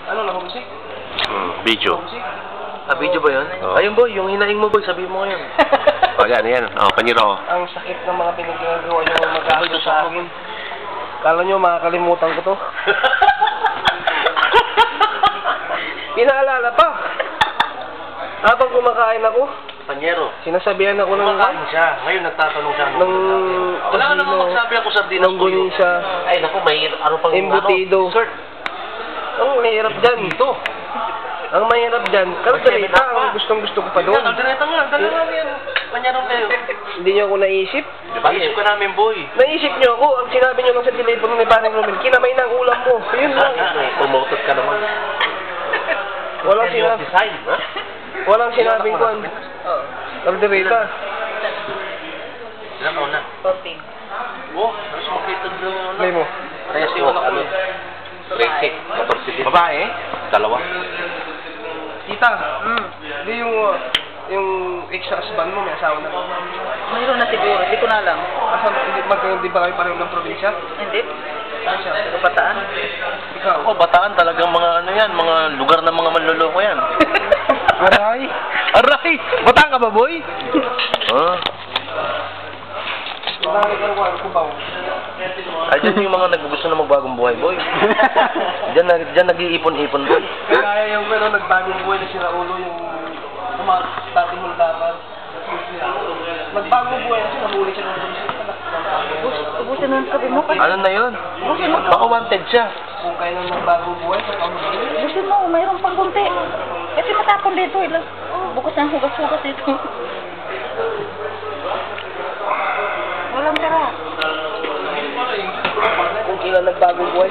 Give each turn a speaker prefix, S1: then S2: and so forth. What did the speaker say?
S1: Ano, nakamusik?
S2: Video.
S3: Video ba yun?
S2: Oo.
S3: Ayun boy, yung hinaing mo boy, sabihin mo ngayon.
S2: Yan. Paniro.
S1: Ang sakit ng mga pinagagawa nyo mag-aso sa akin. Kala nyo makakalimutan ko to. Pinaalala pa. Habang kumakain ako,
S3: Panyero.
S1: sinasabihan ako ng
S3: Kumakain siya. Ngayon nagtatanong siya.
S1: ng
S3: Wala ka naman magsabi ako sa dinas
S1: ng gunisa,
S3: Ay naku, may ano pang
S1: embutido.
S3: Dessert.
S1: Ang mahirap dyan.
S3: Ito.
S1: Ang mahirap dyan, kaldereta ang gustong-gusto ko pa doon.
S3: Kaldereta nga. Dala nga yan. Panyero kayo.
S1: Hindi nyo ako naisip.
S3: Diba? Isip ka namin boy.
S1: Naisip nyo ako, ang sinabi nyo lang sa telepono ni Paring Romel, kinamay na ang ulam mo. Yun lang.
S3: Promoted ka naman.
S1: Walang sinabi.
S3: Design, ha?
S1: Walang sinabing kuan. Kaldereta.
S3: Ilan taon na?
S4: 14.
S3: Oh, mas makita doon.
S1: Play mo.
S3: Kasi wala ko. Basic.
S2: Babae?
S3: Dalawa.
S1: Tita, hindi yung ex-husband mo, may asawa na.
S4: Mayroon na siguro, hindi ko na alam.
S1: Asan, hindi ba kayo pareho ng probinsya?
S4: Hindi.
S1: Saan siya?
S4: Sa Bataan.
S1: Ikaw?
S3: Oh, Bataan talagang mga ano yan, mga lugar ng mga manloloko yan.
S1: Aray!
S3: Aray! Bataan ka ba, boy?
S1: Marami ka naman, kubaw.
S3: Ay, dyan yung mga naggugusto na magbagong buhay, boy. Dyan nag-iipon-ipon, boy.
S1: Kaya yung nagbagong buhay na si Raulo, yung dating huldapan. Nagbagong buhay na siya, nahuli siya ng pulis.
S4: Ubusin mo yung sabi mo kasi.
S3: Ano na yun? Baka wanted siya.
S1: Kung kailan nagbagong buhay, sa pamilya.
S4: Ubusin mo, mayroon pang kunti. Kasi matapon dito. Bukas na hugas-hugas dito. Walang tara.
S1: Kung kailan nagbagong buhay,